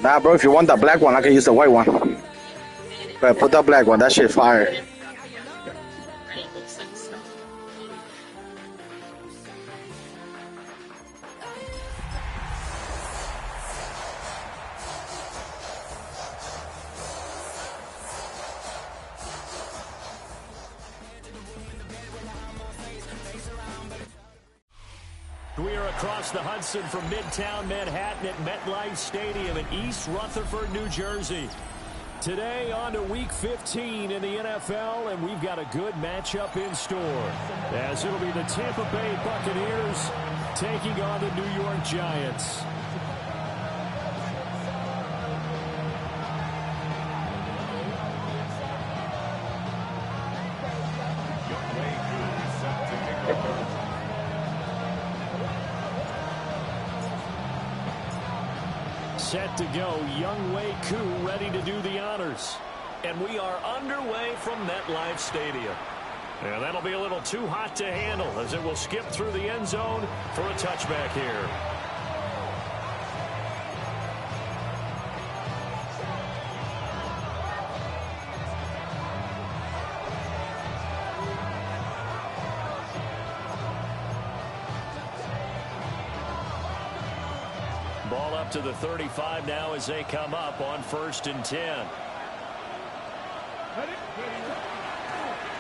Nah, bro, if you want the black one, I can use the white one. But put the black one, that shit fire. We are across the Hudson from Midtown Manhattan at MetLife Stadium in East Rutherford, New Jersey. Today on to Week 15 in the NFL, and we've got a good matchup in store, as it'll be the Tampa Bay Buccaneers taking on the New York Giants. Set to go, Younghoe Koo ready to do the honors. And we are underway from MetLife Stadium. And that'll be a little too hot to handle as it will skip through the end zone for a touchback here. Ball up to the 35 now as they come up on 1st and 10.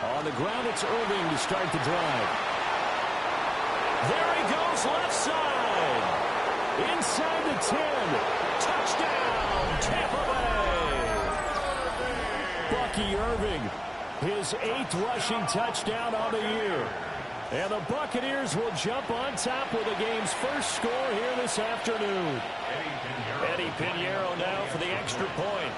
On the ground, it's Irving to start the drive. There he goes, left side. Inside the 10. Touchdown, Tampa Bay. Bucky Irving, his 8th rushing touchdown on the year. And the Buccaneers will jump on top with the game's first score here this afternoon. Eddie Pinheiro now for the extra point.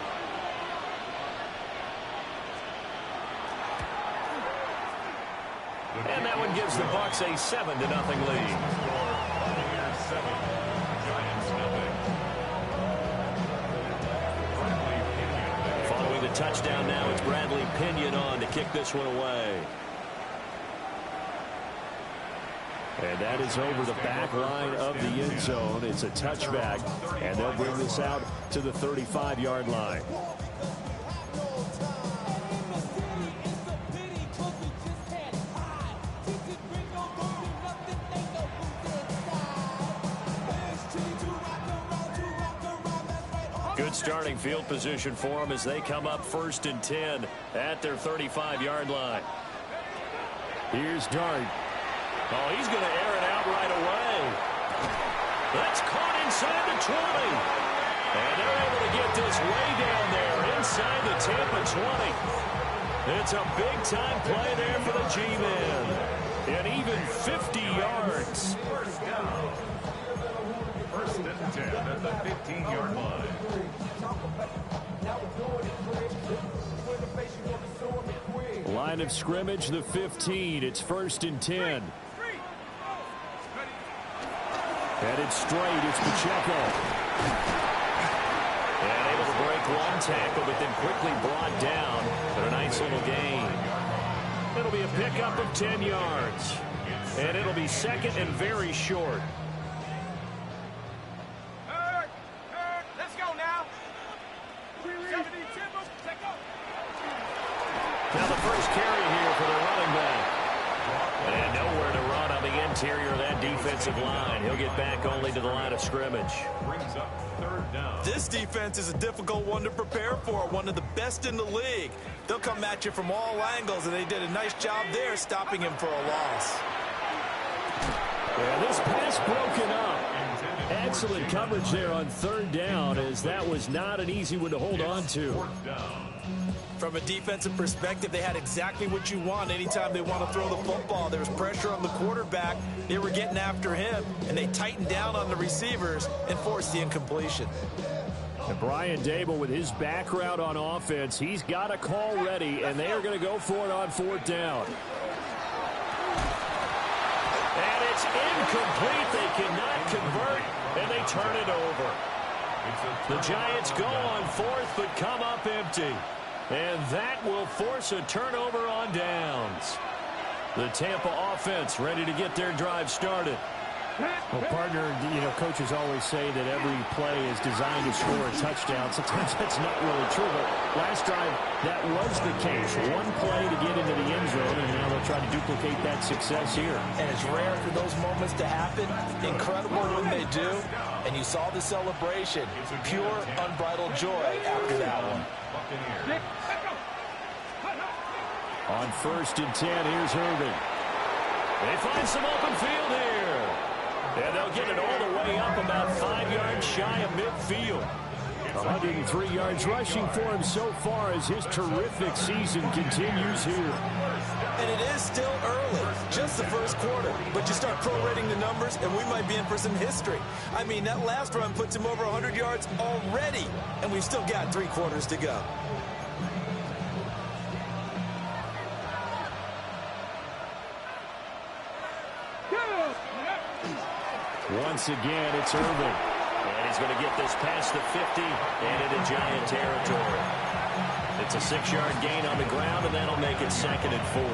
And that one gives the Bucs a 7-0 lead. Following the touchdown now, it's Bradley Pinion on to kick this one away. And that is over the back line of the end zone. It's a touchback, and they'll bring this out to the 35-yard line. Good starting field position for them as they come up 1st and 10 at their 35-yard line. Here's Dart. Oh, he's going to air it out right away. That's caught inside the 20. And they're able to get this way down there inside the Tampa 20. It's a big-time play there for the G-Men. And even 50 yards. First and 10 at the 15-yard line. Line of scrimmage, the 15. It's 1st and 10. Headed straight, it's Pacheco. And able to break one tackle, but then quickly brought down for a nice little gain. It'll be a pickup of 10 yards. And it'll be 2nd and very short. Let's go now. Now the first carry here for the running back. And nowhere to run on the interior of that defensive line. He'll get back only to the line of scrimmage. Brings up 3rd down. This defense is a difficult one to prepare for. One of the best in the league. They'll come at you from all angles, and they did a nice job there stopping him for a loss. And this pass broken up. Excellent coverage there on 3rd down, as that was not an easy one to hold on to. 4th down. From a defensive perspective, they had exactly what you want anytime they want to throw the football. There was pressure on the quarterback. They were getting after him, and they tightened down on the receivers and forced the incompletion. And Brian Dable, with his background on offense, he's got a call ready, and they are going to go for it on 4th down. And it's incomplete. They cannot convert, and they turn it over. The Giants go on 4th, but come up empty. And that will force a turnover on downs. The Tampa offense ready to get their drive started. Well, partner, coaches always say that every play is designed to score a touchdown. Sometimes that's not really true, but last drive, that was the case. One play to get into the end zone, and now they'll try to duplicate that success here. And it's rare for those moments to happen. Incredible when they do. And you saw the celebration. Pure, unbridled joy after that one. On 1st and 10, here's Irving. They find some open field here. And they'll get it all the way up about 5 yards shy of midfield. 103 yards rushing for him so far as his terrific season continues here. And it is still early, just the first quarter. But you start prorating the numbers, and we might be in for some history. I mean, that last run puts him over 100 yards already, and we've still got 3 quarters to go. Once again, it's Irving. And he's going to get this past the 50 and into Giant territory. It's a 6-yard gain on the ground, and that'll make it 2nd and 4.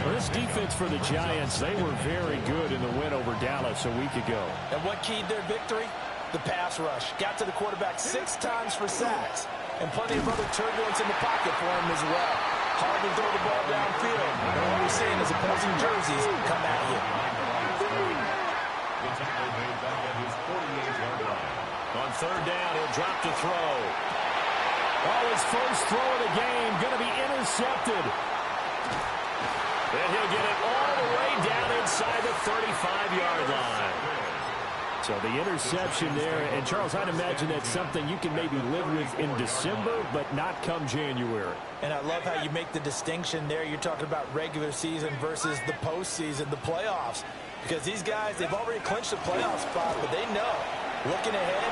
Well, this defense for the Giants, they were very good in the win over Dallas a week ago. And what keyed their victory? The pass rush. Got to the quarterback 6 times for sacks. And plenty of other turbulence in the pocket for him as well. Hard to throw the ball downfield. And what we're seeing is opposing jerseys come at you. On 3rd down, he'll drop to throw. Oh, his first throw of the game going to be intercepted. And he'll get it all the way down inside the 35-yard line. So the interception there. And, Charles, I'd imagine that's something you can maybe live with in December, but not come January. And I love how you make the distinction there. You're talking about regular season versus the postseason, the playoffs. Because these guys, they've already clinched the playoff spot, but they know, looking ahead,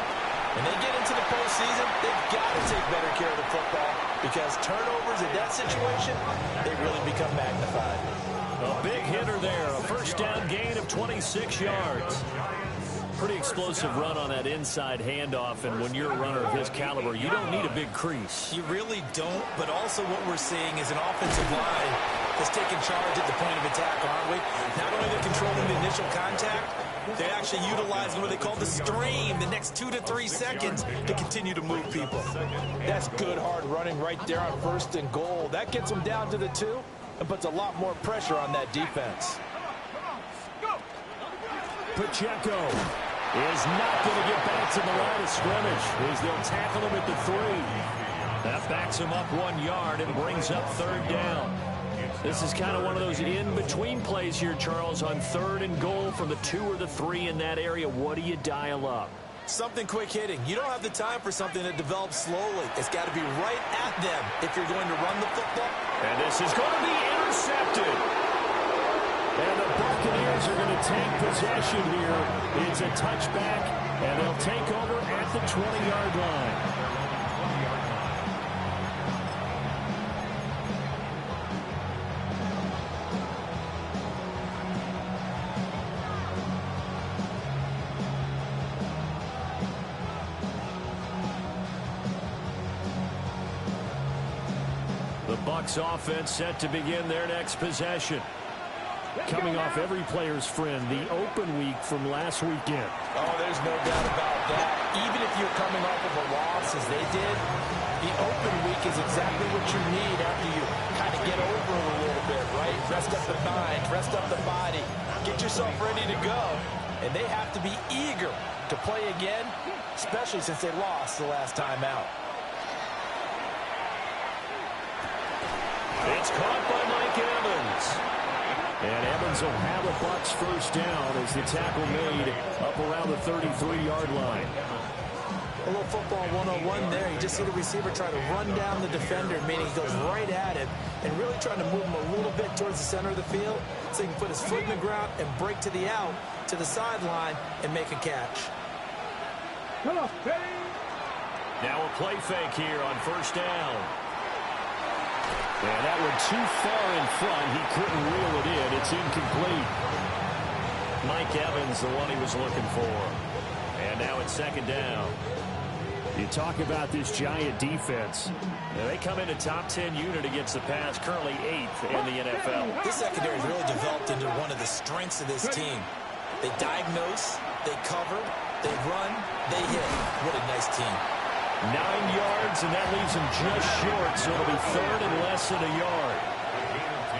when they get into the postseason, they've got to take better care of the football because turnovers in that situation, they really become magnified. A big hitter there, a 1st down gain of 26 yards. Pretty explosive run on that inside handoff, and when you're a runner of his caliber, you don't need a big crease. You really don't, but also what we're seeing is an offensive line that's taking charge at the point of attack, aren't we? Not only they're controlling the initial contact, they're actually utilizing what they call the stream, the next 2 to 3 seconds to continue to move people. That's good, hard running right there on 1st and goal. That gets them down to the 2 and puts a lot more pressure on that defense. Pacheco is not going to get back to the line of scrimmage as they'll tackle him at the 3. That backs him up 1 yard and brings up 3rd down. This is kind of one of those in-between plays here, Charles, on 3rd and goal from the 2 or the 3 in that area. What do you dial up? Something quick hitting. You don't have the time for something that develops slowly. It's got to be right at them if you're going to run the football. And this is going to be intercepted. And the Buccaneers are going to take possession here. It's a touchback, and they'll take over at the 20-yard line. The Bucs offense set to begin their next possession. Coming off every player's friend, the open week from last weekend. Oh, there's no doubt about that. Even if you're coming off of a loss as they did, the open week is exactly what you need after you kind of get over it a little bit, right? Rest up the mind, rest up the body, get yourself ready to go. And they have to be eager to play again, especially since they lost the last time out. It's caught by Mike Evans. And Evans will have a Bucs 1st down as the tackle made up around the 33-yard line. A little football 101 there. You just see the receiver try to run down the defender, meaning he goes right at him and really trying to move him a little bit towards the center of the field so he can put his foot in the ground and break to the out, to the sideline, and make a catch. Now a play fake here on 1st down. And that one too far in front. He couldn't reel it in. It's incomplete. Mike Evans, the one he was looking for. And now it's 2nd down. You talk about this Giant defense. Now they come in a top 10 unit against the pass, currently 8th in the NFL. This secondary has really developed into one of the strengths of this team. They diagnose, they cover, they run, they hit. What a nice team. 9 yards, and that leaves them just short, so it'll be third and less than a yard. Gain of 10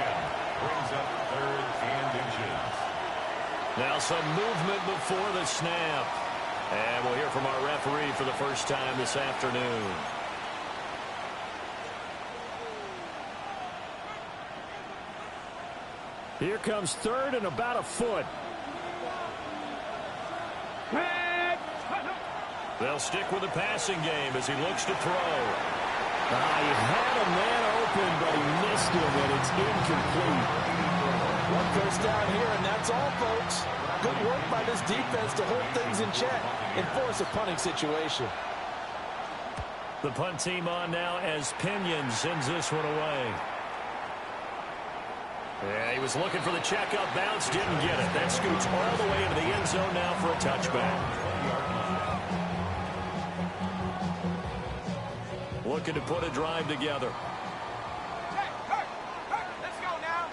brings up third and inches. Now some movement before the snap. And we'll hear from our referee for the first time this afternoon. Here comes third and about a foot. They'll stick with the passing game as he looks to throw. He had a man open, but he missed him, and it's incomplete. One first down here, and that's all, folks. Good work by this defense to hold things in check and force a punting situation. The punt team on now as Pinion sends this one away. Yeah, he was looking for the checkup bounce, didn't get it. That scoots all the way into the end zone now for a touchback. Looking to put a drive together. Let's go now.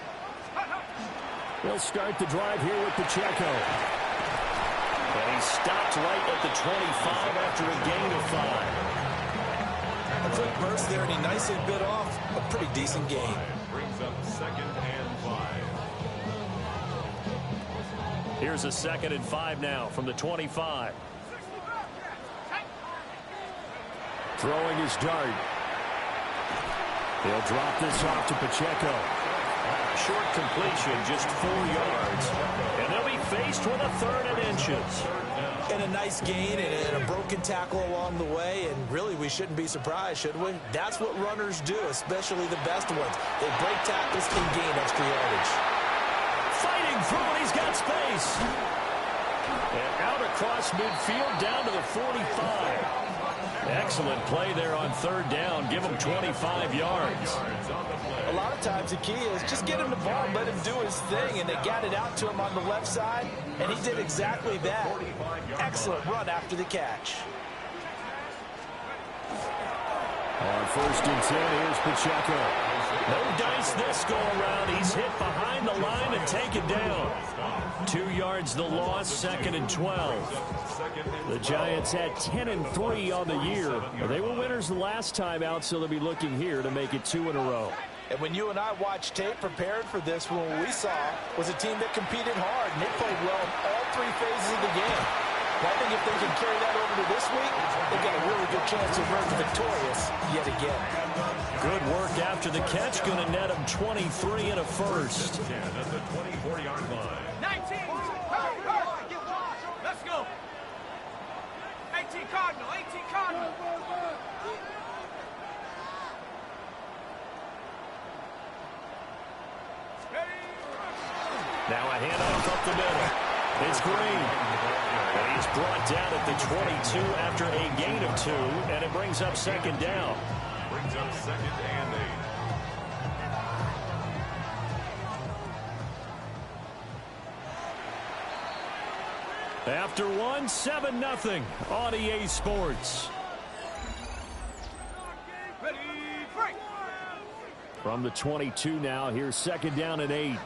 They'll start the drive here with Pacheco. And he stopped right at the 25 after a gain of 5. A quick burst there, and he nicely bit off a pretty decent gain. Brings up second and 5. Here's a 2nd and 5 now from the 25. Throwing his dart. He'll drop this off to Pacheco. Short completion, just 4 yards. And they'll be faced with a 3rd and inches. And a nice gain and a broken tackle along the way. And really, we shouldn't be surprised, should we? That's what runners do, especially the best ones. They break tackles and gain extra yardage. Fighting through it, he's got space. And out across midfield down to the 45. Excellent play there on 3rd down. Give him 25 yards. A lot of times the key is just get him the ball, let him do his thing, and they got it out to him on the left side, and he did exactly that. Excellent run after the catch. On 1st and 10, here's Pacheco. No dice this go-around. He's hit behind the line and taken down. 2 yards the loss, 2nd and 12. The Giants had 10 and 3 on the year. They were winners the last time out, so they'll be looking here to make it 2 in a row. And when you and I watched tape prepared for this, what we saw was a team that competed hard, and they played well in all 3 phases of the game. Well, I think if they can carry that over to this week, they've got a really good chance to emerge victorious yet again. Good work after the catch. Going to net them 23 and a first. 10 at the 24-yard line. 19. Let's go. 18 Cardinal. 18 Cardinal. Now a handoff up the middle. It's Green. And he's brought down at the 22 after a gain of 2, and it brings up 2nd down. Brings up 2nd and 8. After 1, 7-0 on EA Sports. Ready, break. From the 22 now, here's 2nd down and 8.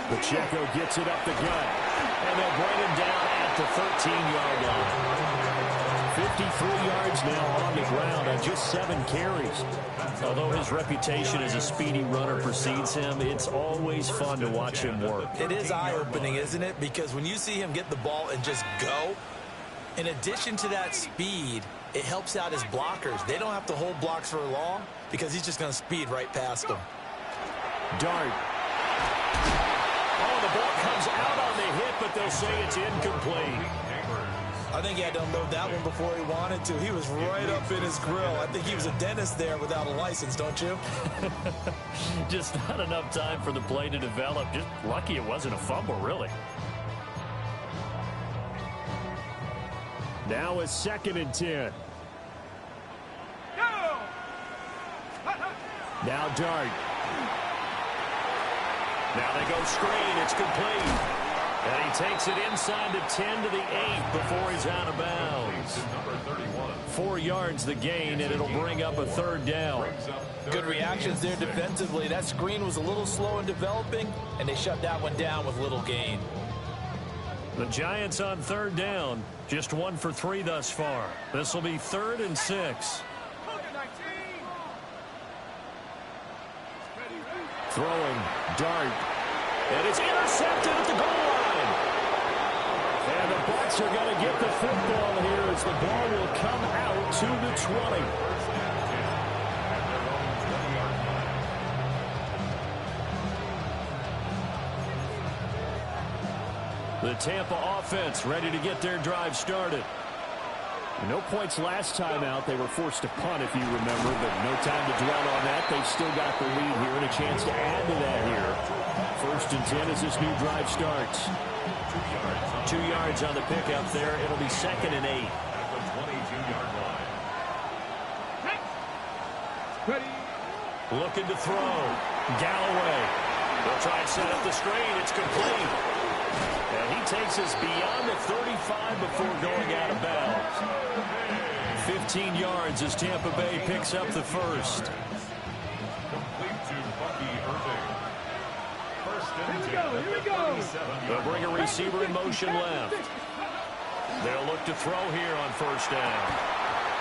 Pacheco gets it up the gut, and they'll bring him down at the 13-yard line. 53 yards now on the ground on just 7 carries. Although his reputation as a speedy runner precedes him, it's always fun to watch him work. It is eye-opening, isn't it? Because when you see him get the ball and just go, in addition to that speed, it helps out his blockers. They don't have to hold blocks for long because he's just going to speed right past them. Dart. Oh, the ball comes out on the hit, but they'll say it's incomplete. I think he had to unload that one before he wanted to. He was right up in his grill. I think he was a dentist there without a license, don't you? Just not enough time for the play to develop. Just lucky it wasn't a fumble, really. Now a 2nd and 10. Now Dart. Now they go screen. It's complete. And he takes it inside the 10 to the 8 before he's out of bounds. 4 yards the gain, and it'll bring up a 3rd down. Good reactions there defensively. That screen was a little slow in developing, and they shut that one down with little gain. The Giants on 3rd down. Just 1 for 3 thus far. This will be 3rd and 6. Throwing, dart. And it's intercepted at the goal line. And the Bucs are going to get the football here as the ball will come out to the 20. The Tampa offense ready to get their drive started. No points last time out. They were forced to punt, if you remember, but no time to dwell on that. They've still got the lead here and a chance to add to that here. 1st and 10 as this new drive starts. 2 yards on the pickup there. It'll be 2nd and 8. Looking to throw. Galloway. They'll try and set up the screen. It's complete. And he takes us beyond the 35 before going out of bounds. 15 yards as Tampa Bay picks up the 1st. Here we go. They'll bring a receiver in motion left. They'll look to throw here on 1st down.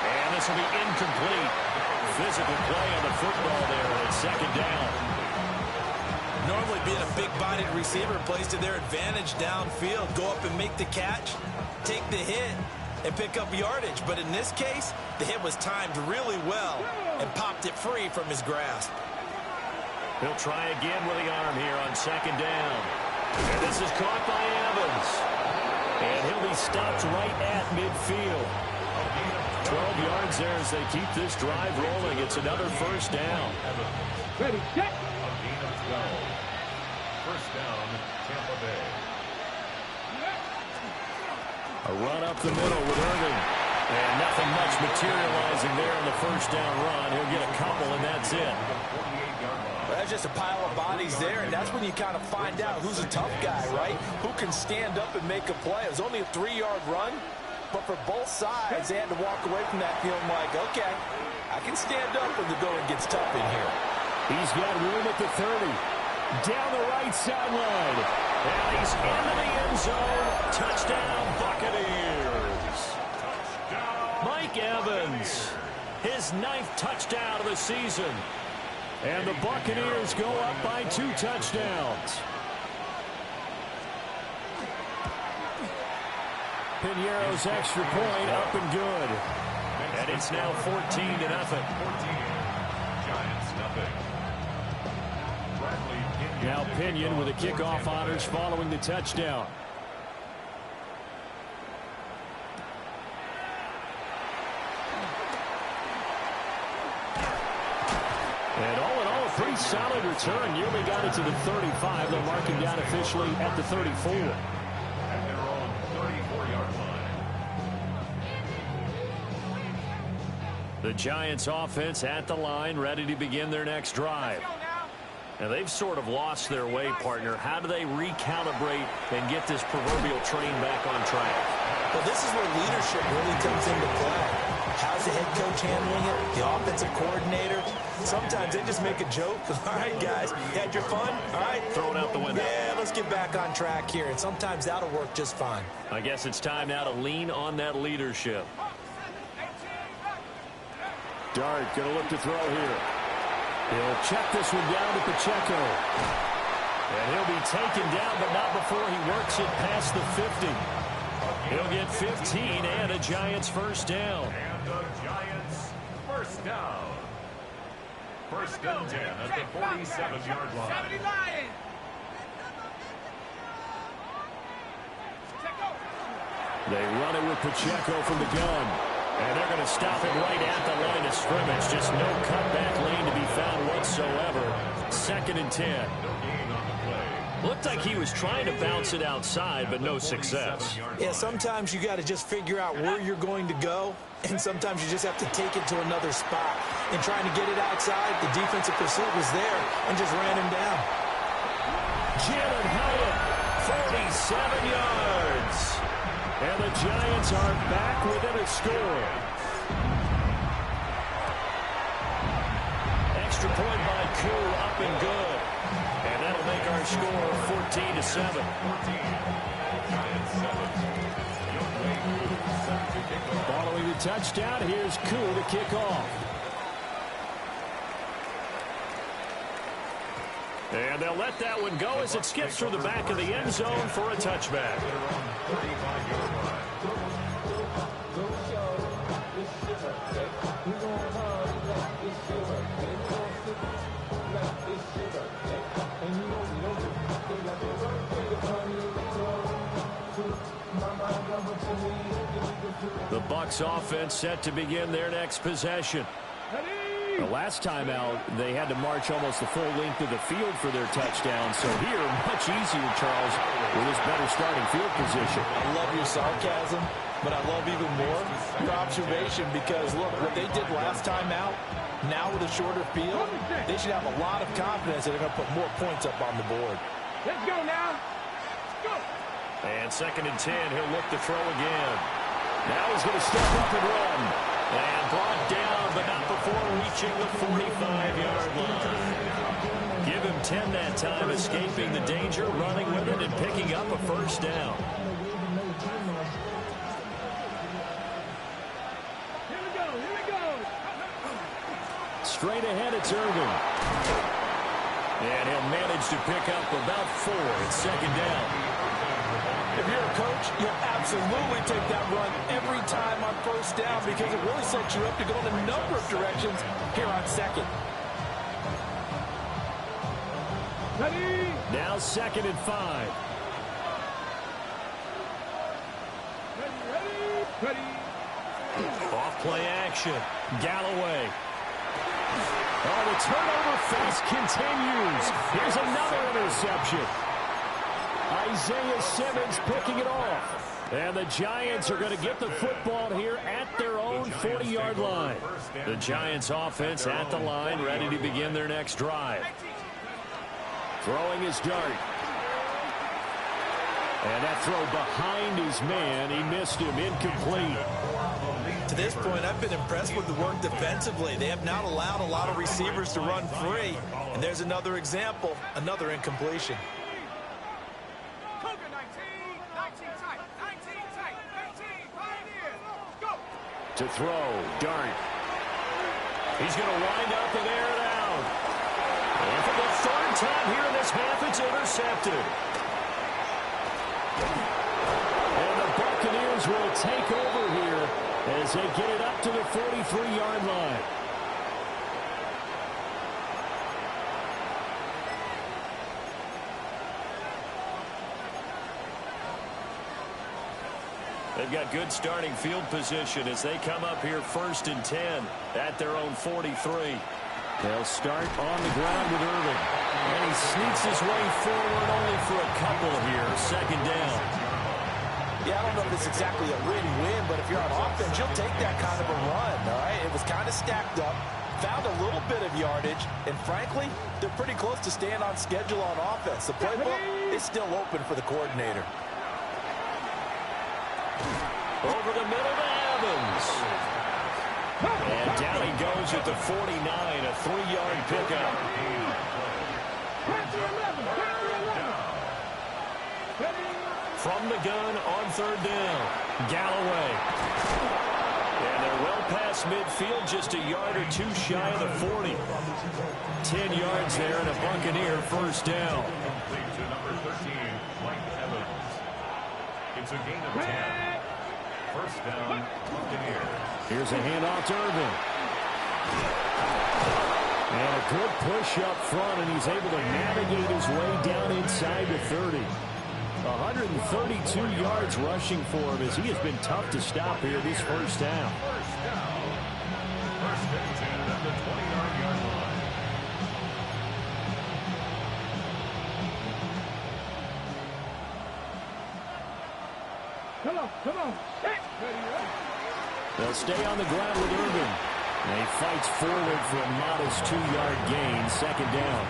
And this will be incomplete. Physical play on the football there, and it's 2nd down. Normally being a big-bodied receiver plays to their advantage downfield. Go up and make the catch, take the hit, and pick up yardage. But in this case, the hit was timed really well and popped it free from his grasp. He'll try again with the arm here on 2nd down. And this is caught by Evans. And he'll be stopped right at midfield. 12 yards there as they keep this drive rolling. It's another 1st down. Ready, set. 1st down, Tampa Bay. A run up the middle with Irving. And nothing much materializing there on the 1st down run. He'll get a couple, and that's it. Well, that's just a pile of bodies there, and that's when you kind of find out who's a tough guy, right? Who can stand up and make a play. It was only a 3-yard run, but for both sides, they had to walk away from that feeling like, okay, I can stand up when the going gets tough in here. He's got room at the 30. Down the right sideline. And he's into the end zone. Touchdown, Buccaneers. Mike Evans, his 9th touchdown of the season. And the Buccaneers go up by 2 touchdowns. Piñeiro's extra point up and good. And it's now 14-0. 14. Giants nothing. Now Pinion with the kickoff honors following the touchdown. And all in all, a pretty solid return. Nearly got it to the 35. They'll mark him down officially at the 34. At their own 34-yard line. The Giants offense at the line, ready to begin their next drive. And they've sort of lost their way, partner. How do they recalibrate and get this proverbial train back on track? Well, this is where leadership really comes into play. How's the head coach handling it? The offensive coordinator? Sometimes they just make a joke. All right, guys, you had your fun? All right. Throw it out the window. Yeah, let's get back on track here. And sometimes that'll work just fine. I guess it's time now to lean on that leadership. Dart going to look to throw here. He'll check this one down to Pacheco. And he'll be taken down, but not before he works it past the 50. He'll get 15 and a Giants 1st down. And the Giants 1st down. 1st and 10 at the 47-yard line. 70 Lions. They run it with Pacheco from the gun. And they're going to stop it right at the line of scrimmage. Just no cutback lane to be found whatsoever. 2nd and 10. Looked like he was trying to bounce it outside, but no success. Yeah, sometimes you got to just figure out where you're going to go, and sometimes you just have to take it to another spot. And trying to get it outside, the defensive pursuit was there and just ran him down. Jalen Hyatt, 7 yards. And the Giants are back within a score. Extra point by Koo, up and good. And that'll make our score 14-7. Following the touchdown, here's Koo to kick off. And they'll let that one go as it skips through the back of the end zone for a touchback. The Bucs offense set to begin their next possession. The last time out, they had to march almost the full length of the field for their touchdown. So here, much easier, Charles, with this better starting field position. I love your sarcasm, but I love even more your observation because, look, what they did last time out, now with a shorter field, they should have a lot of confidence that they're going to put more points up on the board. Let's go now. Go. And 2nd and 10, he'll look to throw again. Now he's going to step up and run. And brought down, but not before reaching the 45-yard line. Give him 10 that time, escaping the danger, running with it, and picking up a first down. Here we go. Here we go. Straight ahead, it's Irvin. And he'll manage to pick up about 4. It's 2nd down. If you're a coach, you'll absolutely take that run every time on first down because it really sets you up to go in a number of directions here on 2nd. Ready. Now 2nd and 5. Ready. Off play action. Galloway. Oh, the turnover face continues. Here's another interception. Isaiah Simmons picking it off. And the Giants are going to get the football here at their own 40-yard line. The Giants offense at the line, ready to begin their next drive. Throwing his dart. And that throw behind his man. He missed him, incomplete. To this point, I've been impressed with the work defensively. They have not allowed a lot of receivers to run free. And there's another example, another incompletion. To throw, Dart. He's going to wind up and air it out. And for the 3rd time here in this half, it's intercepted. And the Buccaneers will take over here as they get it up to the 43-yard line. They've got good starting field position as they come up here 1st and 10 at their own 43. They'll start on the ground with Irvin. And he sneaks his way forward only for a couple here. 2nd down. Yeah, I don't know if it's exactly a win-win, but if you're on offense, you'll take that kind of a run, all right? It was kind of stacked up, found a little bit of yardage, and frankly, they're pretty close to staying on schedule on offense. The playbook is still open for the coordinator. Over the middle to Evans. And down he goes at the 49, a 3-yard pickup. From the gun on 3rd down, Galloway. And they're well past midfield, just a yard or 2 shy of the 40. 10 yards there and a Buccaneer 1st down. It's a gain of 10. 1st down, Buccaneers. Here's a handoff to Irvin. And a good push up front, and he's able to navigate his way down inside the 30. 132 yards rushing for him as he has been tough to stop here this 1st down. 1st and 10 at the 20-yard line. Come on. They'll stay on the ground with Irvin. And he fights forward for a modest 2-yard gain. 2nd down.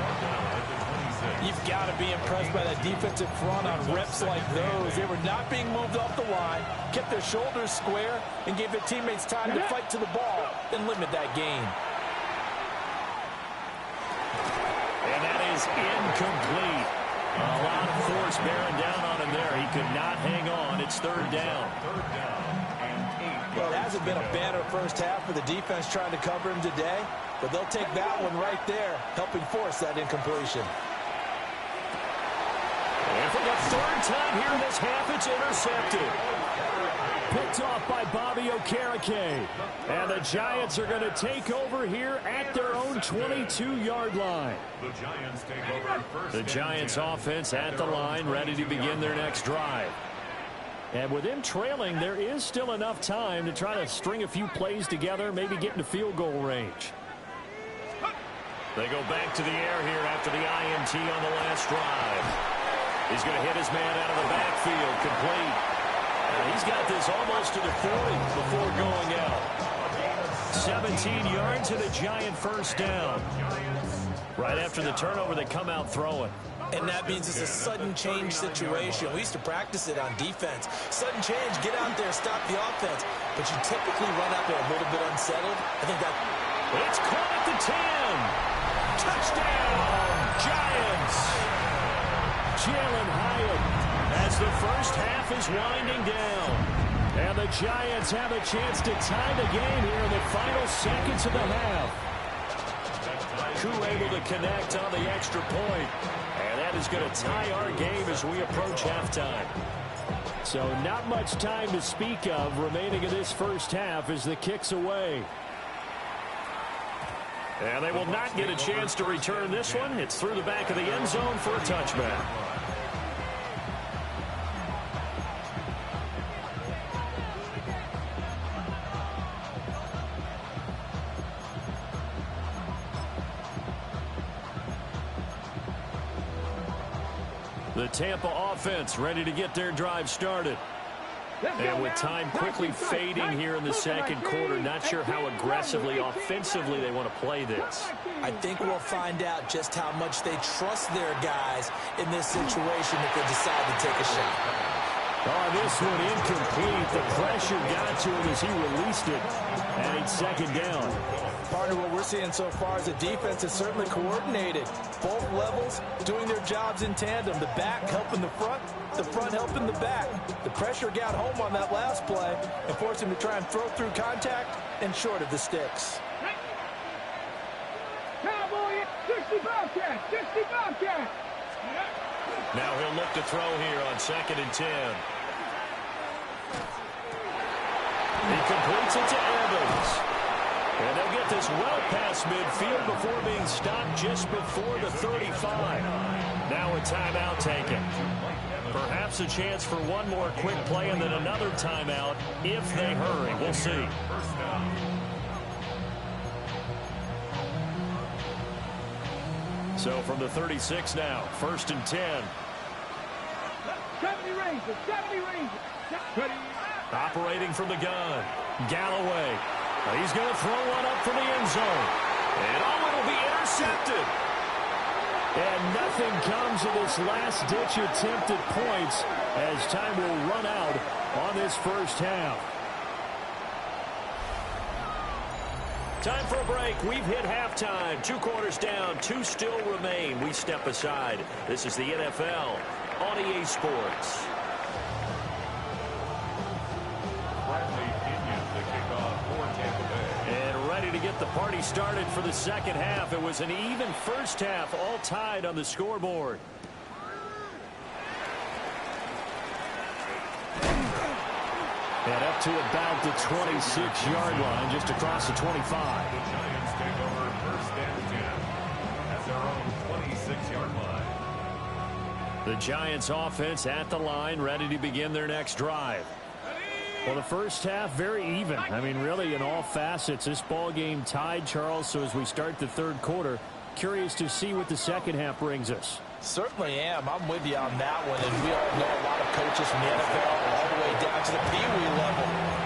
You've got to be impressed by that defensive front on reps like those. They were not being moved off the line, kept their shoulders square, and gave their teammates time to fight to the ball and limit that gain. And that is incomplete. A lot of force bearing down on him there. He could not hang on. It's third down. Well, it hasn't been a banner first half for the defense trying to cover him today, but they'll take that one right there, helping force that incompletion. And for the third time here in this half, it's intercepted. Picked off by Bobby Okereke. And the Giants are going to take over here at their own 22-yard line. The Giants take over first. The Giants offense at the line, ready to begin their next drive. And with them trailing, there is still enough time to try to string a few plays together, maybe get into field goal range. They go back to the air here after the INT on the last drive. He's going to hit his man out of the backfield, complete. And he's got this almost to the 40 before going out. 17 yards and a Giant first down. Right after the turnover, they come out throwing. And that means it's a sudden change situation. We used to practice it on defense. Sudden change, get out there, stop the offense. But you typically run out there a little bit unsettled. I think that... It's caught at the 10. Touchdown, Giants. Jalen Hyatt as the first half is winding down. And the Giants have a chance to tie the game here in the final seconds of the half. Koo able to connect on the extra point. And that is going to tie our game as we approach halftime. So not much time to speak of remaining in this first half as the kick's away. And they will not get a chance to return this one. It's through the back of the end zone for a touchback. The Tampa offense ready to get their drive started. And with time quickly fading here in the second quarter, not sure how aggressively, offensively they want to play this. I think we'll find out just how much they trust their guys in this situation if they decide to take a shot. Oh, this one incomplete. The pressure got to him as he released it. And it's second down. Partner, what we're seeing so far is the defense is certainly coordinated. Both levels doing their jobs in tandem. The back helping the front helping the back. The pressure got home on that last play and forced him to try and throw through contact and short of the sticks. Cowboy, 60 Bobcats, 60 Bobcats. Now he'll look to throw here on 2nd and 10. He completes it to Evans. And they'll get this well past midfield before being stopped just before the 35. Now a timeout taken. Perhaps a chance for one more quick play and then another timeout if they hurry. We'll see. So from the 36 now, 1st and 10. 70 Rangers, 70 Rangers. Operating from the gun, Galloway. He's going to throw one up from the end zone. And it'll be intercepted. And nothing comes of this last-ditch attempt at points as time will run out on this first half. Time for a break. We've hit halftime. 2 quarters down, 2 still remain. We step aside. This is the NFL on EA Sports. And ready to get the party started for the second half. It was an even first half, all tied on the scoreboard. And up to about the 26-yard line, just across the 25. The Giants take over 1st and 10 at their own 26-yard line. The Giants offense at the line, ready to begin their next drive. Well, the first half, very even. I mean, really, in all facets, this ball game tied, Charles. So as we start the third quarter, curious to see what the second half brings us. Certainly am. I'm with you on that one. And we all know a lot of coaches from the NFL all the way down to the Pee Wee level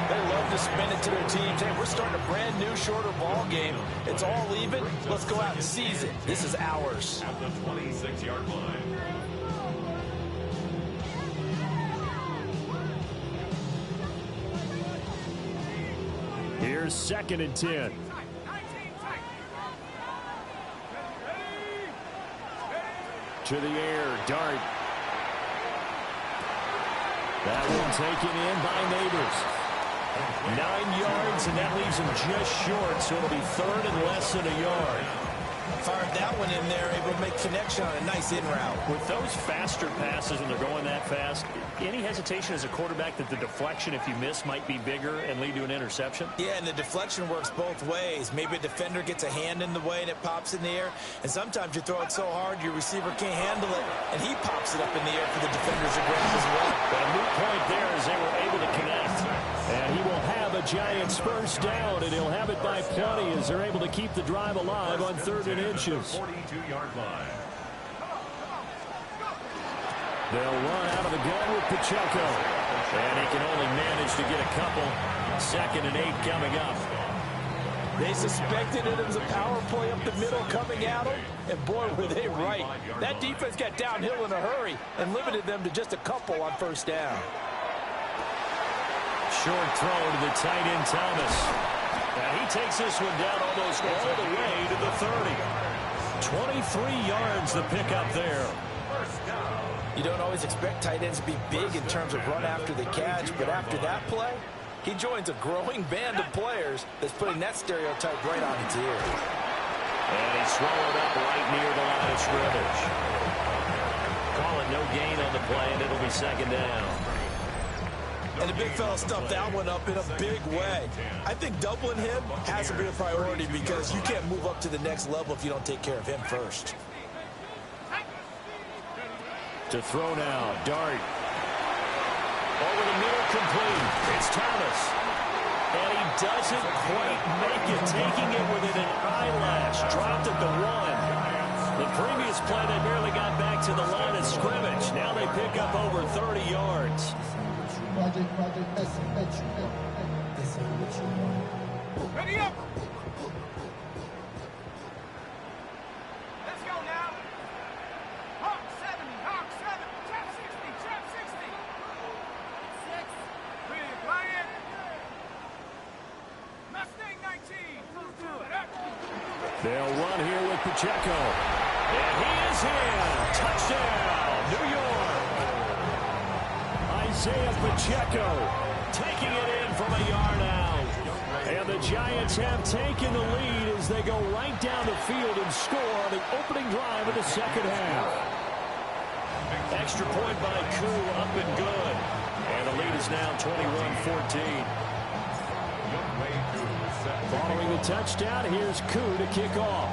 They love to spin it to their teams. Hey, we're starting a brand new, shorter ball game. It's all even. Let's go out and seize it. This is ours. At the 26-yard line. Here's 2nd and 10. To the air, Dart. That one taken in by Neighbors. 9 yards, and that leaves him just short, so it'll be 3rd and less than a yard. Fired that one in there, able to make connection on a nice in route. With those faster passes when they're going that fast, any hesitation as a quarterback that the deflection, if you miss, might be bigger and lead to an interception? Yeah, and the deflection works both ways. Maybe a defender gets a hand in the way and it pops in the air, and sometimes you throw it so hard your receiver can't handle it, and he pops it up in the air for the defenders to grab as well. But a moot point there as they were able to connect. And he will have a Giants first down, and he'll have it by plenty as they're able to keep the drive alive on 3rd and inches. 42-yard line. They'll run out of the gun with Pacheco. And he can only manage to get a couple. 2nd and 8 coming up. They suspected it was a power play up the middle coming at them, and boy, were they right. That defense got downhill in a hurry and limited them to just a couple on first down. Short throw to the tight end, Thomas. And he takes this one down almost all the way to the 30. 23 yards the pickup there. You don't always expect tight ends to be big in terms of run after the catch, but after that play, he joins a growing band of players that's putting that stereotype right on its ear. And he's swallowed up right near the line of scrimmage. Call it no gain on the play, and it'll be 2nd down. And the big fella stuffed that one up in a big way. I think doubling him has to be a priority because you can't move up to the next level if you don't take care of him first. To throw now, Dart. Over the middle, complete. It's Thomas. And he doesn't quite make it, taking it within an eyelash. Dropped at the 1. The previous play, they barely got back to the line of scrimmage. Now they pick up over 30 yards. Ready up! Let's go now! Hawk 70, Hawk 7, trap 60, trap 60! 6. Clear, Bryant! Mustang 19, through to it, up! They'll run here with Pacheco. And he is in! Touchdown, New York! Isaiah Pacheco taking it in from a yard out. And the Giants have taken the lead as they go right down the field and score on the opening drive of the 2nd half. Extra point by Koo, up and good. And the lead is now 21-14. Following the touchdown, here's Koo to kick off.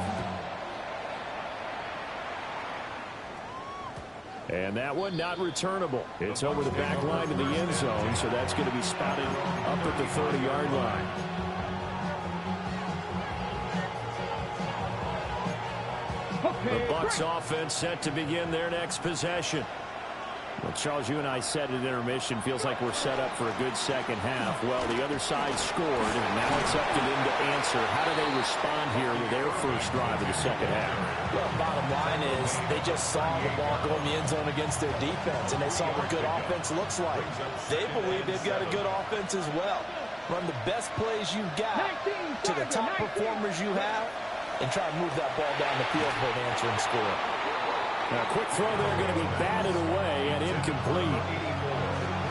And that one not returnable. It's over the back line to the end zone, so that's going to be spotted up at the 30-yard line. The Bucs offense set to begin their next possession. Well, Charles, you and I said at intermission, feels like we're set up for a good second half. Well, the other side scored, and now it's up to them to answer. How do they respond here with their first drive of the second half? Well, bottom line is they just saw the ball go in the end zone against their defense, and they saw what good offense looks like. They believe they've got a good offense as well. Run the best plays you've got to the top performers you have, and try to move that ball down the field for an answering score. Now, a quick throw there going to be batted away and incomplete.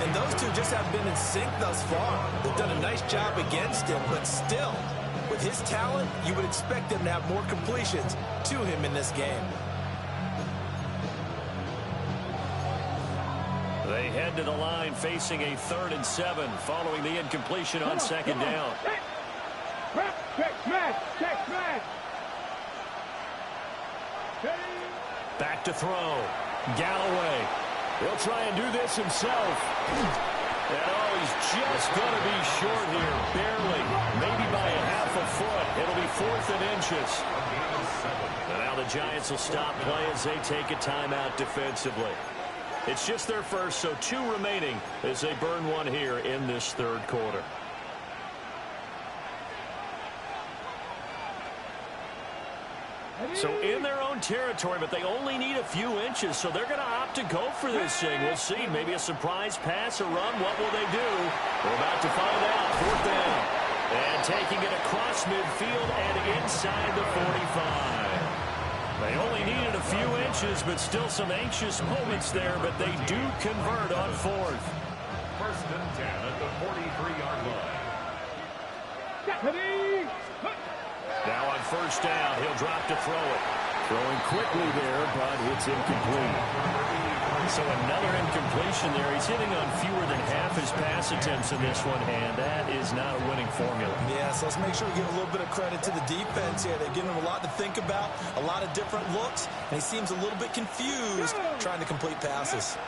And those two just have been in sync thus far. They've done a nice job against him, but still, with his talent, you would expect him to have more completions to him in this game. They head to the line facing a 3rd and 7 following the incompletion on 2nd down. Check smash! Check smash! Back to throw. Galloway. He'll try and do this himself. And oh, he's just going to be short here. Barely. Maybe by a half a foot. It'll be 4th and inches. And now the Giants will stop play as they take a timeout defensively. It's just their first, so 2 remaining as they burn one here in this 3rd quarter. So in their own territory, but they only need a few inches, so they're going to opt to go for this thing. We'll see. Maybe a surprise pass or run. What will they do? We're about to find out. 4th down. And taking it across midfield and inside the 45. They only needed a few inches, but still some anxious moments there, but they do convert on 4th. 1st and 10 at the 43-yard line. Now on 1st down, he'll drop to throw it. Throwing quickly there, but it's incomplete. So another incompletion there. He's hitting on fewer than half his pass attempts in this one, and that is not a winning formula. Yeah, so let's make sure we give a little bit of credit to the defense here. They're giving him a lot to think about, a lot of different looks, and he seems a little bit confused trying to complete passes.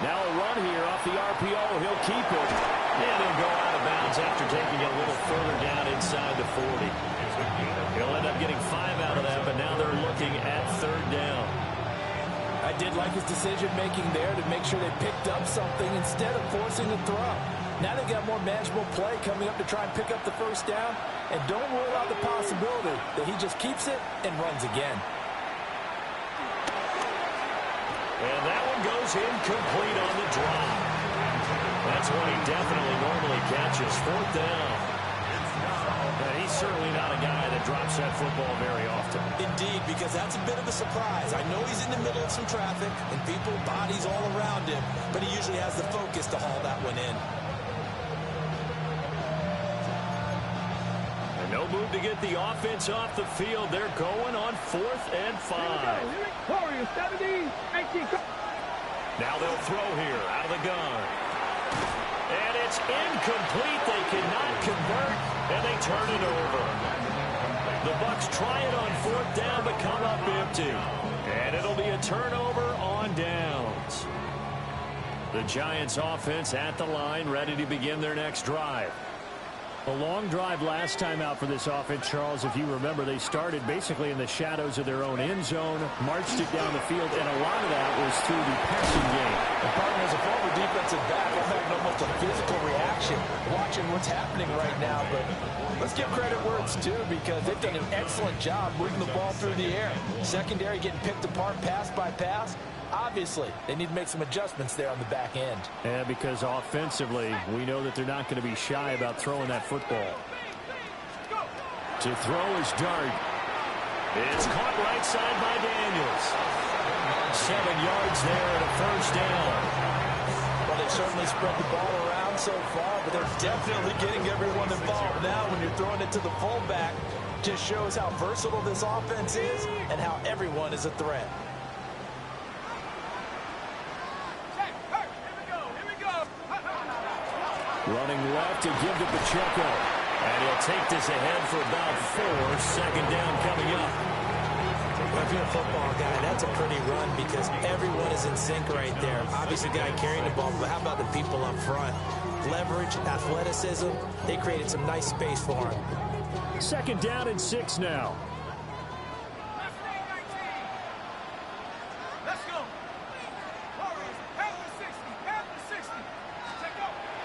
Now a run here off the RPO. He'll keep it. And he'll go out of bounds after taking it a little further down inside the 40. He'll end up getting 5 out of that, but now they're looking at 3rd down. I did like his decision-making there to make sure they picked up something instead of forcing the throw. Now they got more manageable play coming up to try and pick up the 1st down, and don't rule out the possibility that he just keeps it and runs again. And that one goes incomplete on the drop. That's one he definitely normally catches. 4th down. He's certainly not a guy that drops that football very often. Indeed, because that's a bit of a surprise. I know he's in the middle of some traffic and people, bodies all around him, but he usually has the focus to haul that one in. And no move to get the offense off the field. They're going on 4th and 5. Now they'll throw here out of the gun. And it's incomplete. They cannot convert, and they turn it over. The Bucs try it on 4th down, but come up empty. And it'll be a turnover on downs. The Giants offense at the line, ready to begin their next drive. A long drive last time out for this offense, Charles. If you remember, they started basically in the shadows of their own end zone, marched it down the field, and a lot of that was through the passing game. And partner, as a former defensive back, I'm having almost a physical reaction watching what's happening right now. But let's give credit where it's due, because they've done an excellent job moving the ball through the air. Secondary getting picked apart pass by pass. Obviously, they need to make some adjustments there on the back end. Yeah, because offensively, we know that they're not going to be shy about throwing that football. To throw is Dart. It's caught right side by Daniels. 7 yards there and a 1st down. Well, they've certainly spread the ball around so far, but they're definitely getting everyone involved now when you're throwing it to the fullback. Just shows how versatile this offense is and how everyone is a threat. Running left to give to Pacheco. And he'll take this ahead for about 4. 2nd down coming up. Well, if you're a football guy, that's a pretty run because everyone is in sync right there. Obviously, the guy carrying the ball, but how about the people up front? Leverage, athleticism, they created some nice space for him. 2nd down and 6 now.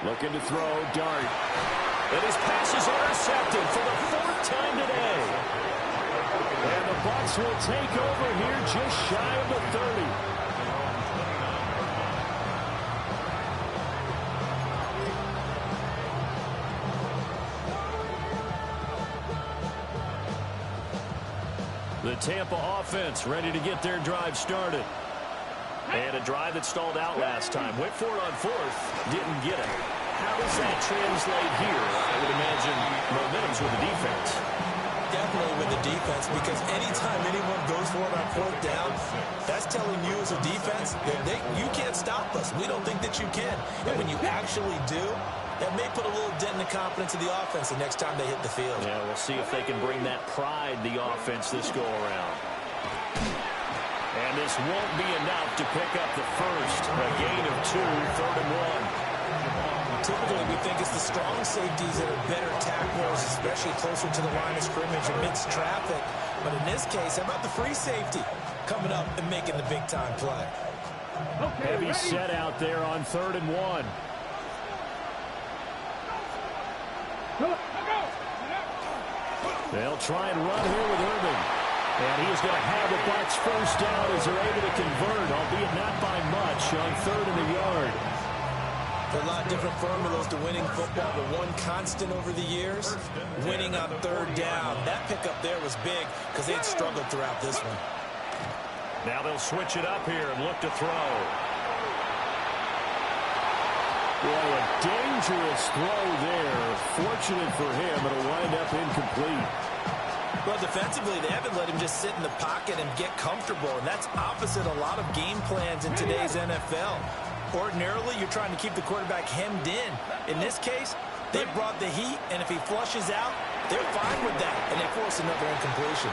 Looking to throw, Dart. And his pass is intercepted for the 4th time today. And the Bucs will take over here just shy of the 30. The Tampa offense ready to get their drive started. And a drive that stalled out last time. Went for it on 4th. Didn't get it. How does that translate here? I would imagine momentum's with the defense. Definitely with the defense, because anytime anyone goes for it on 4th down, that's telling you as a defense that you can't stop us. We don't think that you can. And when you actually do, that may put a little dent in the confidence of the offense the next time they hit the field. Yeah, we'll see if they can bring that pride, the offense, this go-around. And this won't be enough to pick up the 1st. A gain of 2, 3rd and 1. Typically, we think it's the strong safeties that are better tacklers, especially closer to the line of scrimmage amidst traffic. But in this case, how about the free safety coming up and making the big-time play? Heavy set out there on 3rd and 1. They'll try and run here with Irving. And he is going to have the Bucs first down as they're able to convert, albeit not by much, on 3rd and a yard. There are a lot of different formulas to winning football, but one constant over the years, winning on 3rd down. That pickup there was big because they had struggled throughout this one. Now they'll switch it up here and look to throw. Boy, a dangerous throw there. Fortunate for him, it'll wind up incomplete. Well, defensively, they haven't let him just sit in the pocket and get comfortable, and that's opposite a lot of game plans in today's NFL. Ordinarily, you're trying to keep the quarterback hemmed in. In this case, they brought the heat, and if he flushes out, they're fine with that, and they force another incompletion.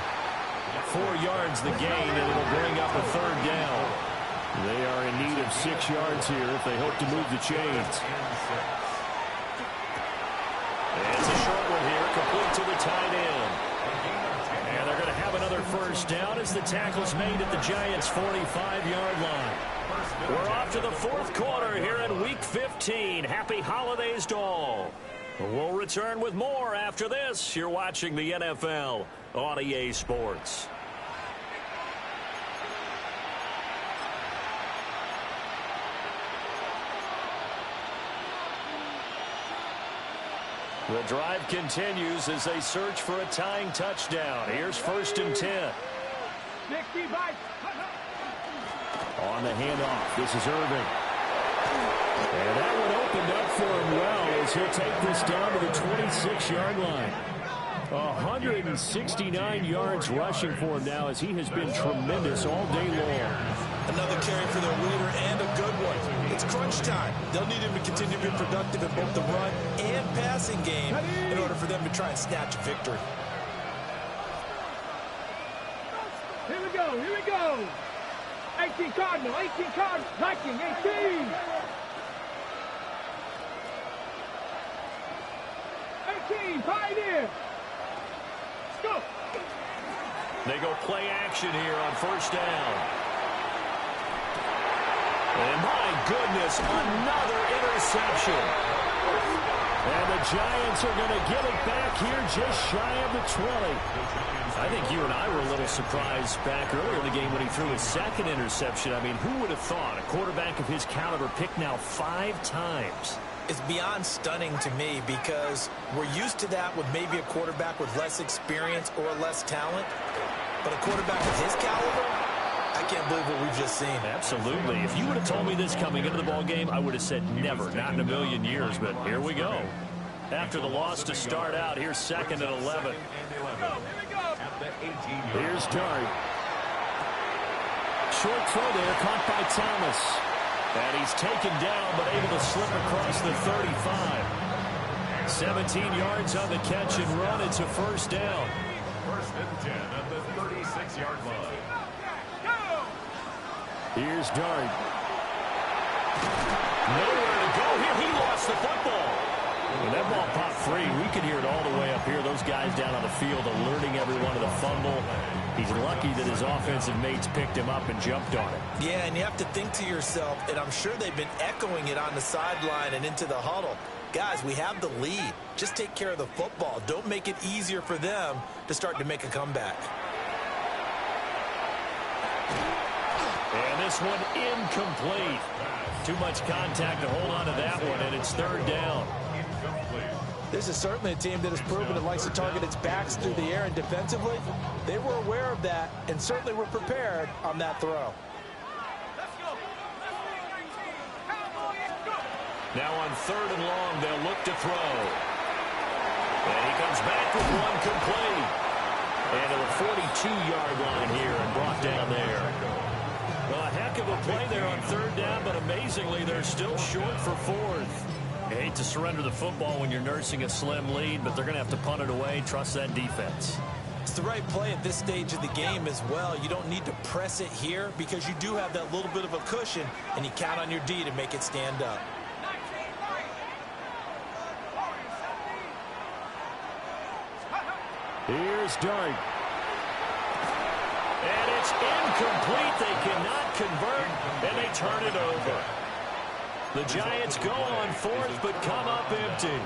4 yards the gain, and it'll bring up a 3rd down. They are in need of 6 yards here if they hope to move the chains. And it's a short one here, complete to the tight end. And they're going to have another first down as the tackle's made at the Giants' 45-yard line. We're off to the 4th quarter here in Week 15. Happy holidays to all. We'll return with more after this. You're watching the NFL on EA Sports. The drive continues as they search for a tying touchdown. Here's 1st and 10. On the handoff, this is Irving. And that one opened up for him well as he'll take this down to the 26-yard line. 169 yards rushing for him now as he has been tremendous all day long. Another carry for their leader and a good one. It's crunch time. They'll need him to continue to be productive in both the run and passing game in order for them to try and snatch a victory. Here we go, here we go. 18 Cardinal, 18 Cardinal, Viking, 18. 18, Pioneer. Let's go. They go play action here on 1st down. And my goodness, another interception. And the Giants are going to get it back here just shy of the 20. I think you and I were a little surprised back earlier in the game when he threw his 2nd interception. I mean, who would have thought a quarterback of his caliber picked now 5 times? It's beyond stunning to me because we're used to that with maybe a quarterback with less experience or less talent. But a quarterback of his caliber, I can't believe what we've just seen. Absolutely. If you would have told me this coming into the ball game, I would have said never, not in a million years. But here we go. After the loss to start out, here's 2nd and 11. Here's Dart. Short throw there, caught by Thomas. And he's taken down, but able to slip across the 35. 17 yards on the catch and run. It's a 1st down. 1st and 10 at the 36-yard line. Here's Dart. Nowhere to go here. He lost the football. When that ball popped free, we could hear it all the way up here. Those guys down on the field alerting everyone to the fumble. He's lucky that his offensive mates picked him up and jumped on it. Yeah, and you have to think to yourself, and I'm sure they've been echoing it on the sideline and into the huddle. Guys, we have the lead. Just take care of the football. Don't make it easier for them to start to make a comeback. And this one incomplete. Too much contact to hold on to that one, and it's 3rd down. This is certainly a team that has proven it likes to target its backs through the air, and defensively, they were aware of that and certainly were prepared on that throw. Now on 3rd and long, they'll look to throw. And he comes back with one complete. And to the 42-yard line here and brought down there. Well, a heck of a play there on 3rd down, but amazingly, they're still short for 4th. You hate to surrender the football when you're nursing a slim lead, but they're going to have to punt it away. Trust that defense. It's the right play at this stage of the game as well. You don't need to press it here because you do have that little bit of a cushion, and you count on your D to make it stand up. Here's Dart. And it's incomplete. They cannot convert, and they turn it over. The Giants go on 4th, but come up empty.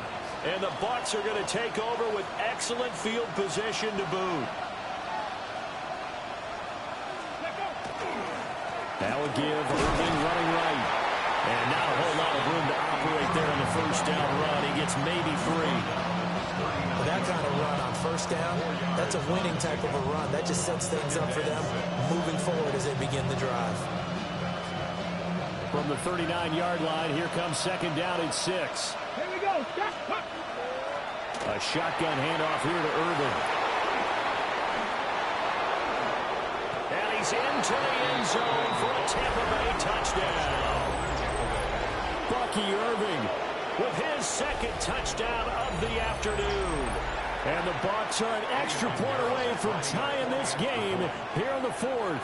And the Bucs are going to take over with excellent field position to boot. That would give Irving running right. And not a whole lot of room to operate there on the first down run. He gets maybe 3. Well, that kind of run on first down, that's a winning type of a run. That just sets things up for them moving forward as they begin the drive. From the 39-yard line, here comes second down and 6. Here we go. A shotgun handoff here to Irving. And he's into the end zone for a Tampa Bay touchdown. Bucky Irving with his second touchdown of the afternoon. And the Bucs are an extra point away from tying this game here in the 4th.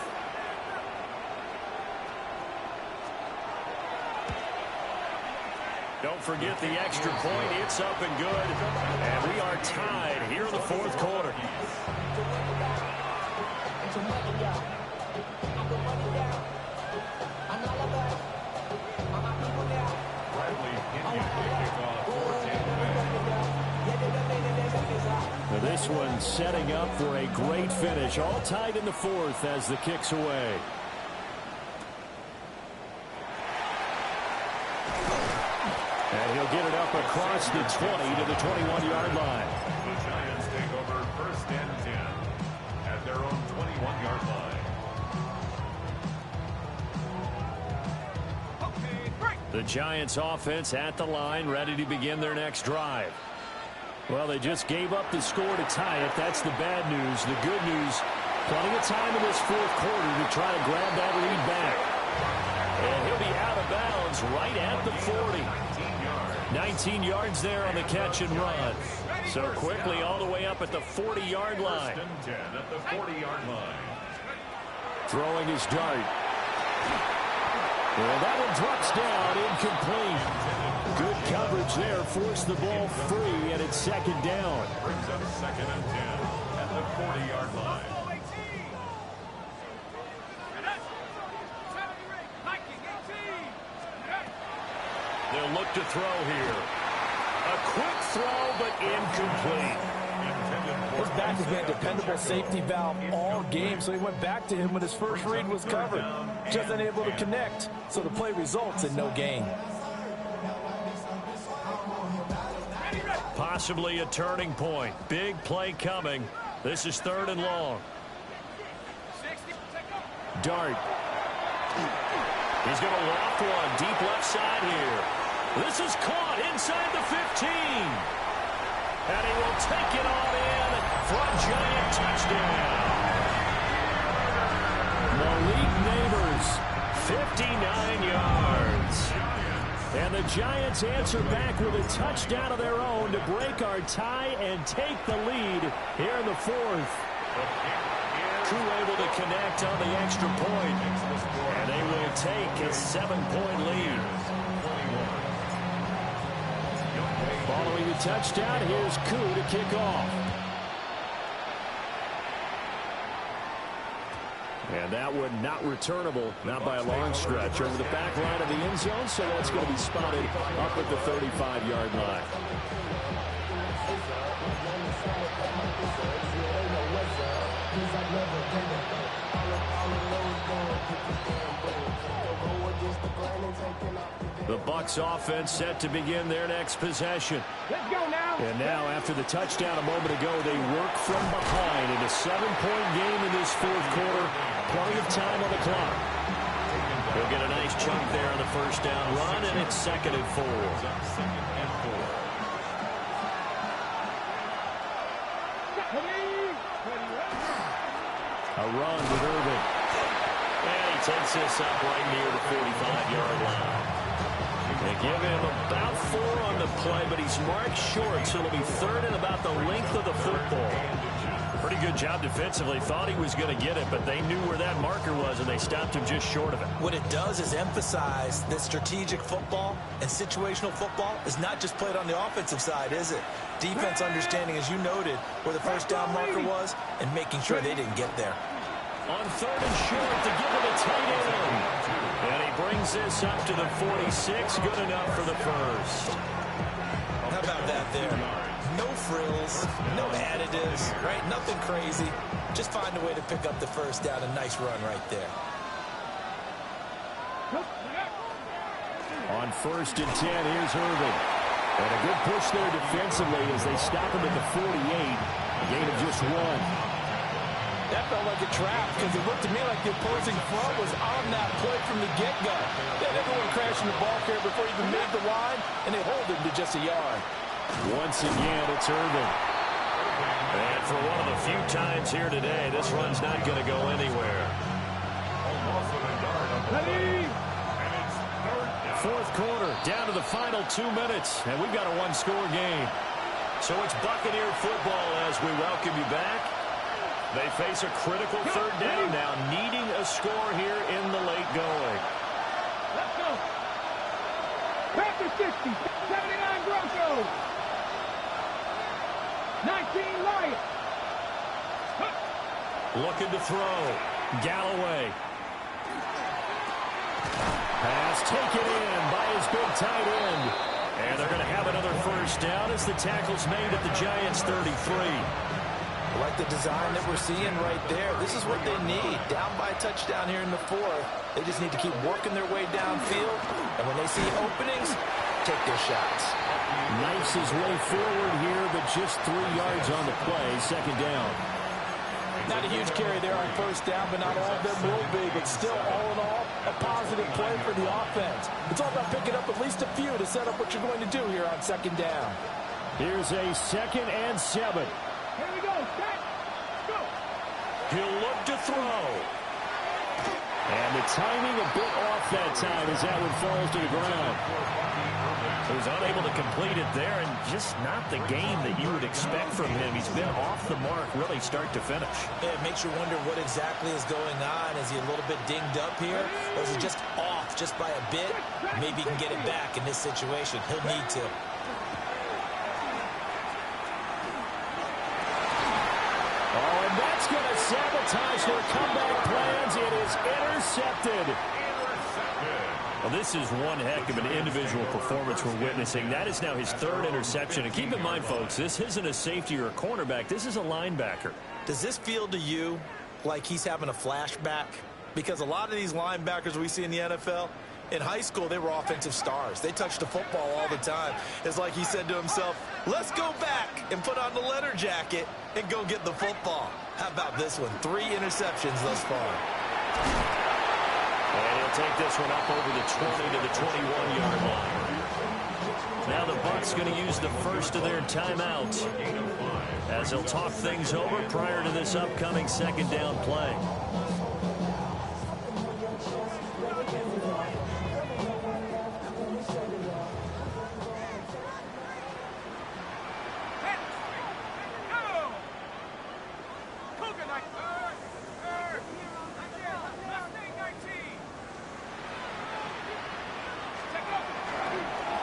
Don't forget the extra point. It's up and good. And we are tied here in the 4th quarter. Now this one setting up for a great finish. All tied in the 4th as the kick's away. And he'll get it up across the 20 to the 21-yard line. The Giants take over 1st and 10 at their own 21-yard line. The Giants offense at the line, ready to begin their next drive. Well, they just gave up the score to tie it. That's the bad news. The good news, plenty of time in this 4th quarter to try to grab that lead back. And he'll be out of bounds right at the 40. 19 yards there on the catch and run. So quickly all the way up at the 40-yard line. 1st and 10 at the 40-yard line. Throwing his dart. Well, that one drops down, incomplete. Good coverage there, forced the ball free, and it's second down. Brings up 2nd and 10 at the 40-yard line. They'll look to throw here. A quick throw, but incomplete. His back has been a dependable safety valve all game, so he went back to him when his first read was covered. Just unable to connect, so the play results in no gain. Possibly a turning point. Big play coming. This is 3rd and long. Dart. He's going to loft one deep left side here. This is caught inside the 15. And he will take it on in for a Giant touchdown. Malik Neighbors, 59 yards. And the Giants answer back with a touchdown of their own to break our tie and take the lead here in the 4th. Crew able to connect on the extra point. And they will take a 7-point lead. Following the touchdown, here's Koo to kick off. And that one not returnable, not by a long stretch, over the back line of the end zone, so that's going to be spotted up at the 35-yard line. The Bucs offense set to begin their next possession. Let's go now. And now, after the touchdown a moment ago, they work from behind in a 7-point game in this 4th quarter. Plenty of time on the clock. They'll get a nice chunk there on the first down run, and it's 2nd and 4. A run with Irving. And he takes this up right near the 45-yard line. They give him about 4 on the play, but he's marked short, so it'll be 3rd and about the length of the football. Pretty good job defensively. Thought he was going to get it, but they knew where that marker was, and they stopped him just short of it. What it does is emphasize that strategic football and situational football is not just played on the offensive side, is it? Defense understanding, as you noted, where the first down marker was and making sure they didn't get there. On 3rd and short to give it a tight end. And he brings this up to the 46. Good enough for the first. Now How about that there? No frills, no additives, right? Nothing crazy. Just find a way to pick up the first down. A nice run right there. On 1st and 10, here's Irving. And a good push there defensively as they stop him at the 48. A gain of just 1. That felt like a trap because it looked to me like the opposing front was on that play from the get-go. They had everyone crashing the ball carrier before he even made the line, and they hold him to just a yard. Once again, it's Irving. And for one of the few times here today, this run's not going to go anywhere. Fourth quarter, down to the final 2 minutes, and we've got a one-score game. So it's Buccaneer football as we welcome you back. They face a critical third down now, needing a score here in the late going. Let's go. Packers 60, 79 Broncos. 19 Lions. Looking to throw. Galloway. Pass taken in by his big tight end. And they're going to have another first down as the tackle's made at the Giants' 33. I like the design that we're seeing right there. This is what they need. Down by a touchdown here in the fourth. They just need to keep working their way downfield. And when they see openings, take their shots. Knifes his way forward here, but just 3 yards on the play. Second down. Not a huge carry there on first down, but not all of them will be. But still, all in all, a positive play for the offense. It's all about picking up at least a few to set up what you're going to do here on second down. Here's a 2nd and 7. Here we go. Set. Go. He'll look to throw. And the timing a bit off that time as that one falls to the ground. He was unable to complete it there, and just not the game that you would expect from him. He's been off the mark really start to finish. Yeah, it makes you wonder what exactly is going on. Is he a little bit dinged up here, or is he just off just by a bit? Maybe he can get it back in this situation. He'll need to. Oh, and that's going to sabotage their comeback plans. It is intercepted. Well, this is one heck of an individual performance we're witnessing. That is now his 3rd interception. And keep in mind, folks, this isn't a safety or a cornerback. This is a linebacker. Does this feel to you like he's having a flashback? Because a lot of these linebackers we see in the NFL, in high school, they were offensive stars. They touched the football all the time. It's like he said to himself, let's go back and put on the leather jacket and go get the football. How about this one? 3 interceptions thus far. And he'll take this one up over the 20 to the 21-yard line. Now the Bucs going to use the first of their timeouts as they'll talk things over prior to this upcoming second down play.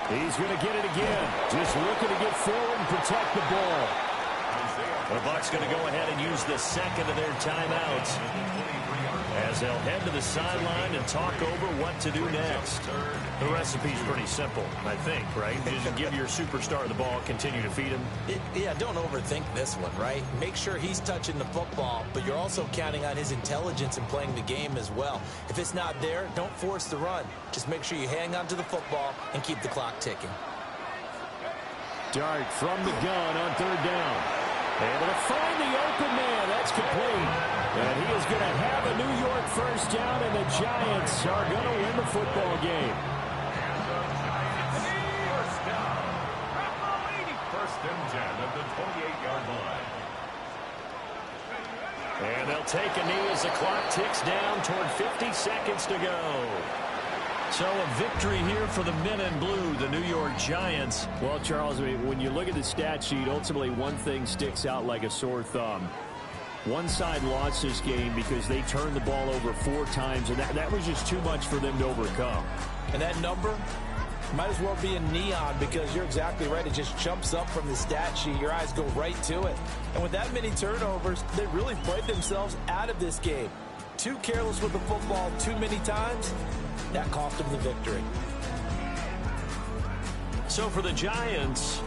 He's going to get it again. Just looking to get forward and protect the ball. The Bucs going to go ahead and use the second of their timeouts as they'll head to the sideline and talk over what to do next. The recipe's pretty simple, I think, right? You just give your superstar the ball, continue to feed him. Yeah, don't overthink this one, right? Make sure he's touching the football, but you're also counting on his intelligence in playing the game as well. If it's not there, don't force the run. Just make sure you hang on to the football and keep the clock ticking. Dart from the gun on 3rd down. Able to find the open man. That's complete. And he is going to have a New York first down, and the Giants are going to win the football game. First and 10 at the 28-yard line. And they'll take a knee as the clock ticks down toward 50 seconds to go. So a victory here for the men in blue, the New York Giants. Well, Charles, when you look at the stat sheet, ultimately one thing sticks out like a sore thumb. One side lost this game because they turned the ball over 4 times, and that was just too much for them to overcome. And that number might as well be in neon because you're exactly right. It just jumps up from the stat sheet. Your eyes go right to it. And with that many turnovers, they really played themselves out of this game. Too careless with the football too many times. That cost them the victory. So for the Giants,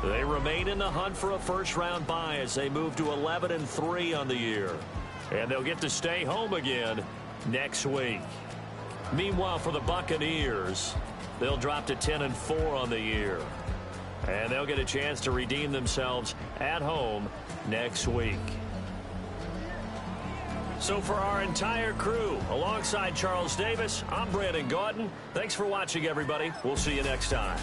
They remain in the hunt for a first-round bye as they move to 11-3 on the year. And they'll get to stay home again next week. Meanwhile, for the Buccaneers, they'll drop to 10-4 on the year. And they'll get a chance to redeem themselves at home next week. So for our entire crew, alongside Charles Davis, I'm Brandon Gautin. Thanks for watching, everybody. We'll see you next time.